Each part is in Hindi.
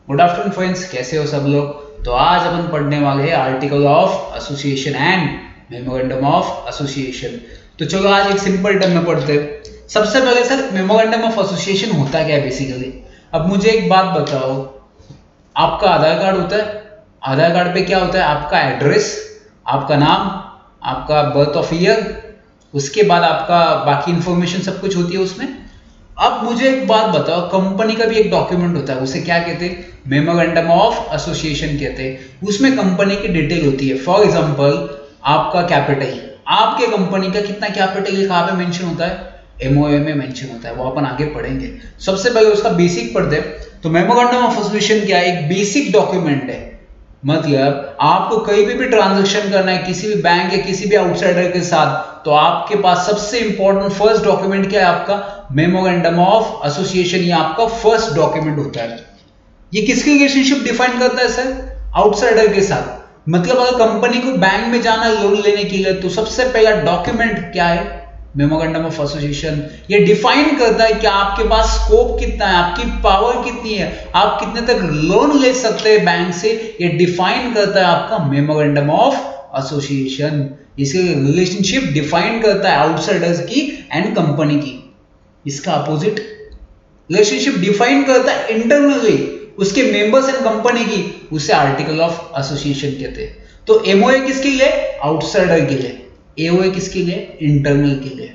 गुड आफ्टरनून फ्रेंड्स, कैसे हो सब लोग। तो आज अपन पढ़ने वाले हैं article of association and memorandum of association. तो चलो आज एक सिंपल टर्म में पढ़ते हैं। सबसे पहले सर, मेमोरेंडम ऑफ एसोसिएशन होता क्या है बेसिकली। अब मुझे एक बात बताओ, आपका आधार कार्ड होता है, आधार कार्ड पे क्या होता है, आपका एड्रेस, आपका नाम, आपका बर्थ ऑफ ईयर, उसके बाद आपका बाकी इंफॉर्मेशन सब कुछ होती है उसमें। अब मुझे एक बात बताओ, कंपनी का भी एक डॉक्यूमेंट होता है, उसे क्या कहते हैं, मेमोरेंडम ऑफ एसोसिएशन कहते हैं। उसमें कंपनी की डिटेल होती है। फॉर एग्जांपल आपका कैपिटल, आपके कंपनी का कितना कैपिटल कहाँ पे मेंशन होता है, एमओए में मेंशन होता है, वो अपन आगे पढ़ेंगे। सबसे पहले उसका बेसिक पढ़ते हैं। तो मेमोरेंडम ऑफ एसोसिएशन क्या है, एक बेसिक डॉक्यूमेंट है। मतलब आपको कहीं भी ट्रांजैक्शन करना है किसी भी बैंक या किसी भी आउटसाइडर के साथ, तो आपके पास सबसे इंपॉर्टेंट फर्स्ट डॉक्यूमेंट क्या है, आपका मेमोरेंडम ऑफ एसोसिएशन। ये आपका फर्स्ट डॉक्यूमेंट होता है। ये किसकी रिलेशनशिप डिफाइन करता है सर, आउटसाइडर के साथ। मतलब अगर कंपनी को बैंक में जाना है लोन लेने के लिए, तो सबसे पहला डॉक्यूमेंट क्या है, मेमोरेंडम ऑफ एसोसिएशन। ये डिफाइन करता है कि आपके पास स्कोप कितना है, आपकी पावर कितनी है, आप कितने तक लोन ले सकते हैं बैंक से। ये डिफाइन करता है आपका मेमोरेंडम ऑफ एसोसिएशन। इसकी रिलेशनशिप डिफाइन करता है आउटसाइडर्स की एंड कंपनी की। इसका अपोजिट रिलेशनशिप डिफाइन करता है इंटरनली उसके मेंबर्स एंड कंपनी की, उसे आर्टिकल ऑफ एसोसिएशन कहते हैं। तो एमओए किसके लिए, आउटसाइडर के लिए। एओए किसके लिए, इंटरनल के लिए।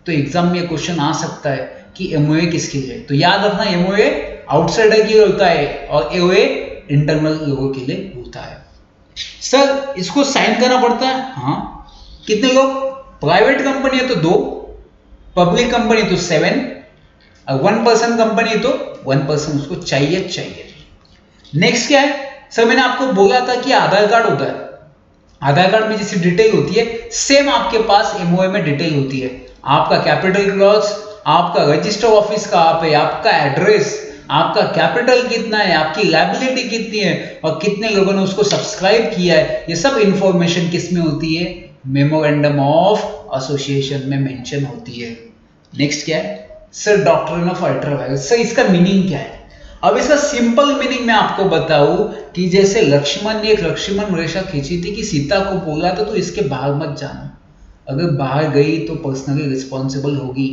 तो एग्जाम में क्वेश्चन आ सकता है कि एमओए किसके लिए। तो याद रखना, एमओए आउटसाइडर के लिए होता है और एओए इंटरनल लोगों के लिए होता है। सर इसको साइन करना पड़ता है, हाँ। कितने लोग, प्राइवेट कंपनी है तो 2, पब्लिक कंपनी तो 7, 1% कंपनी तो 1% उसको चाहिए चाहिए। नेक्स्ट क्या है सर, मैंने आपको बोला था कि आधार कार्ड होता है। आधार कार्ड में जैसी डिटेल होती है, सेम आपके पास एमओए में डिटेल होती है। आपका कैपिटल क्रॉस, आपका रजिस्टर ऑफिस कहाँ पे, आपका एड्रेस, आपका कैपिटल कितना है, आपकी लायबिलिटी कितनी है और कितने लोगों ने उसको सब्सक्राइब किया है, ये सब इंफॉर्मेशन किस में होती है, मेमोरेंडम ऑफ एसोसिएशन में मेंशन होती है। नेक्स्ट क्या है सर, डॉक्ट्रिन ऑफ अल्ट्रावायलेंस। सर इसका मीनिंग क्या है। अब इसका सिंपल मीनिंग मैं आपको बताऊं कि जैसे लक्ष्मण ने एक लक्ष्मण रेखा खींची थी कि सीता को बोला था तो इसके बाहर मत जाना, अगर बाहर गई तो पर्सनली रिस्पॉन्सिबल होगी।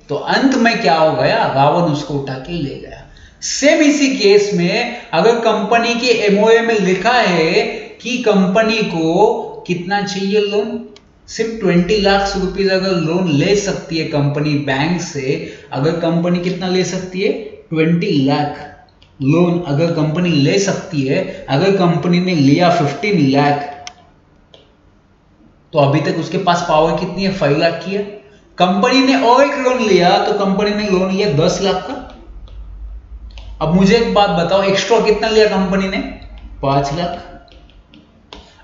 तो अंत में क्या हो गया, रावण उसको उठा के ले गया। सेम इसी केस में अगर कंपनी के एमओए में लिखा है कि कंपनी को कितना चाहिए लोन, सिर्फ 20 लाख रुपीज अगर लोन ले सकती है कंपनी बैंक से, अगर कंपनी कितना ले सकती है, 20 लाख लोन अगर कंपनी ले सकती है, अगर कंपनी ने लिया 15 लाख, तो अभी तक उसके पास पावर कितनी है, 5 लाख की है। कंपनी ने और एक लोन लिया तो कंपनी ने लोन लिया 10 लाख का। अब मुझे एक बात बताओ, एक्स्ट्रा कितना लिया कंपनी ने, 5 लाख।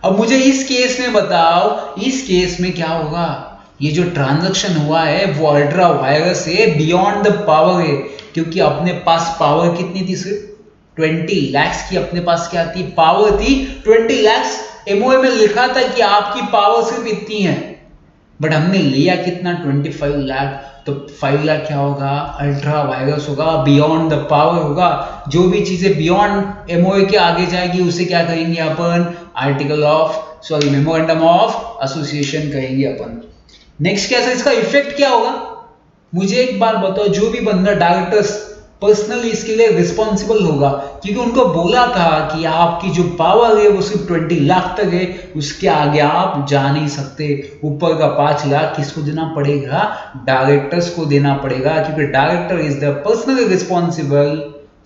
अब मुझे इस केस में बताओ, इस केस में क्या होगा, ये जो ट्रांजैक्शन हुआ है वो अल्ट्रा वायरस है, बियॉन्ड द पावर है, क्योंकि अपने पास पावर कितनी थी, सिर्फ 20 लाख की अपने पास क्या थी, पावर थी 20 लाख। एमओए में लिखा था कि आपकी पावर सिर्फ इतनी है, बट हमने लिया कितना, 25 लाख। तो 5 लाख क्या होगा, अल्ट्रा वायरस होगा, बियॉन्ड द पावर होगा। जो भी चीजें बियॉन्ड एमओए के आगे जाएगी उसे क्या कहेंगे अपन, article of memorandum of association कहेंगे अपन। नेक्स्ट क्या सर, इसका इफेक्ट क्या होगा। मुझे एक बार बताओ, जो भी बंदा डायरेक्टर्स पर्सनली इसके लिए रिस्पॉन्सिबल होगा, क्योंकि उनको बोला था कि आपकी जो पावर है वो सिर्फ 20 लाख तक है, उसके आगे आप जा नहीं सकते। ऊपर का 5 लाख किसको देना पड़ेगा, डायरेक्टर्स को देना पड़ेगा, क्योंकि director is the personally responsible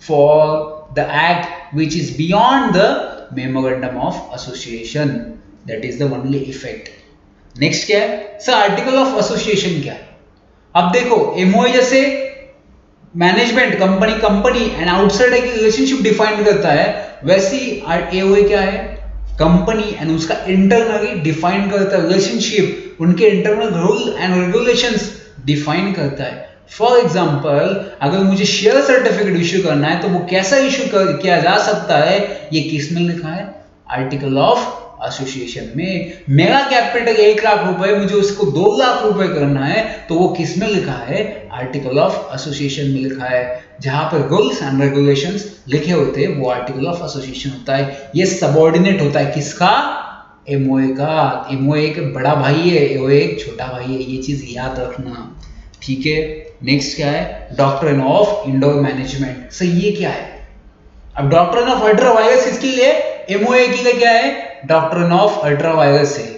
for the act which is beyond the memorandum of association. That is the only effect. Next क्या है सर, आर्टिकल ऑफ एसोसिएशन क्या है। अब देखो, एमओए जैसे मैनेजमेंट कंपनी एंड आउटसाइडर की रिलेशनशिप डिफाइन करता है, वैसी एओए क्या है, कंपनी एंड उसका इंटरनली डिफाइन करता है रिलेशनशिप, उनके internal rule and regulations define करता है। फॉर एग्जांपल अगर मुझे शेयर सर्टिफिकेट इश्यू करना है तो वो कैसा इश्यू किया जा सकता है, ये किस में लिखा है, आर्टिकल ऑफ एसोसिएशन में। मेरा कैपिटल 1 लाख रुपए, मुझे उसको 2 लाख रुपए करना है, तो वो किस में लिखा है? आर्टिकल ऑफ एसोसिएशन में लिखा है। जहां पर रूल्स एंड रेगुलेशंस लिखे होते हैं वो आर्टिकल ऑफ एसोसिएशन होता है। ये सबऑर्डिनेट होता है किसका? एमओए का। एमओए एक बड़ा भाई है, एमओए एक छोटा भाई है, ये चीज याद रखना, ठीक है। नेक्स्ट क्या है? Doctrine of indoor management. सही, ये क्या है? अब डॉक्ट्रिन ऑफ अल्ट्रा वायरस किसके लिए? एमओए के लिए क्या है? डॉक्ट्रिन ऑफ अल्ट्रा वायरस है।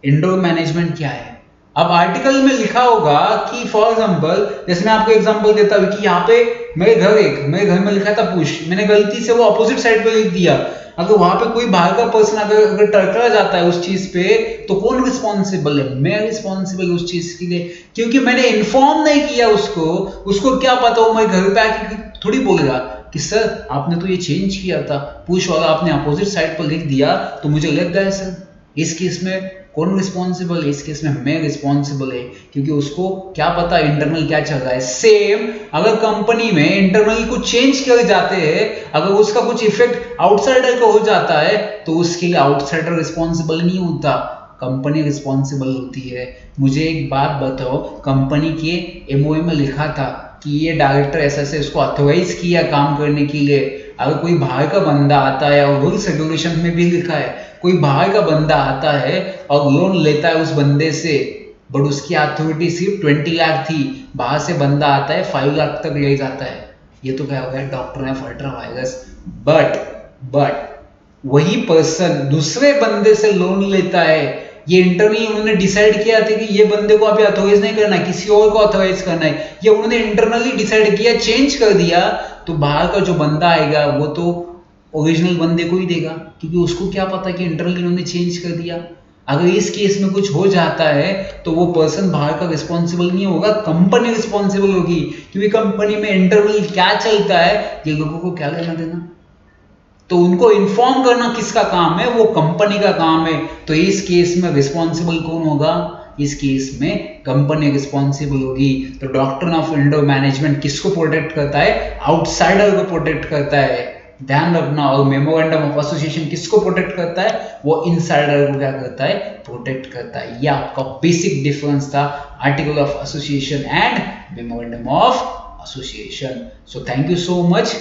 इंडोर मैनेजमेंट क्या है? अब आर्टिकल में लिखा होगा कि फॉर एग्जांपल, जैसे मैं आपको एग्जांपल देता हूं कि यहाँ पे मेरे घर में लिखा था पुश, मैंने गलती से वो अपोजिट साइड पे लिख दिया। अगर वहां पे कोई बाहर का पर्सन अगर टकरा जाता है उस चीज पे, तो कौन रिस्पॉन्सिबल है? मैं रिस्पॉन्सिबल उस चीज के लिए, क्योंकि मैंने इन्फॉर्म नहीं किया उसको क्या पता हो मैं घर पे आके थोड़ी बोलेगा कि सर आपने तो ये चेंज किया था, पुश वाला आपने अपोजिट साइड पर लिख दिया तो मुझे लग गया सर। इस केस में कौन रिस्पॉन्सिबल है? इस केस में मैं रिस्पॉन्सिबल है, क्योंकि उसको क्या पता इंटरनल क्या चल रहा है। सेम अगर कंपनी में इंटरनली कुछ चेंज कर जाते हैं, अगर उसका कुछ इफेक्ट आउटसाइडर को हो जाता है, तो उसके लिए आउटसाइडर रिस्पॉन्सिबल नहीं होता, कंपनी रिस्पॉन्सिबल होती है। मुझे एक बात बताओ, कंपनी के एमओए में लिखा था कि ये डायरेक्टर ऐसे इसको अथोराइज किया काम करने के लिए। अगर कोई बाहर का बंदा आता है, और रूल्स रेगुलेशन में भी लिखा है, कोई बाहर का बंदा आता है और लोन लेता है उस बंदे से, बट उसकी अथॉरिटी सिर्फ 20 लाख थी, बाहर से बंदा आता है 5 लाख तक ले जाता है, ये तो क्या हो गया? Doctrine of ultra vires. But वही पर्सन दूसरे बंदे से लोन लेता है, ये इंटरनली उन्होंने डिसाइड किया था कि ये बंदे को अभी अथोराइज नहीं करना है, किसी और को अथोराइज करना है, ये उन्होंने इंटरनली डिसाइड किया, चेंज कर दिया, तो बाहर का जो बंदा आएगा वो तो ओरिजिनल बंदे को ही देगा, क्योंकि उसको क्या पता कि इंटरनली उन्होंने चेंज कर दिया। अगर इस केस में कुछ हो जाता है तो वो पर्सन बाहर का रिस्पॉन्सिबल नहीं होगा, कंपनी रिस्पॉन्सिबल होगी, क्योंकि कंपनी में इंटरनली क्या चलता है ये लोगों को क्या लेना देना। तो उनको इन्फॉर्म करना किसका काम है? वो कंपनी का काम है। तो इस केस में रिस्पॉन्सिबल कौन होगा? इस केस में कंपनी रिस्पॉन्सिबल होगी। तो डॉक्ट्रिन ऑफ इंडोर मैनेजमेंट किसको प्रोटेक्ट करता है? आउटसाइडर को प्रोटेक्ट करता है, ध्यान रखना। और मेमोरेंडम ऑफ एसोसिएशन किसको प्रोटेक्ट करता है? वो इनसाइडर को क्या करता है? प्रोटेक्ट करता है। ये आपका बेसिक डिफरेंस था article of association and memorandum of association. So thank you so much.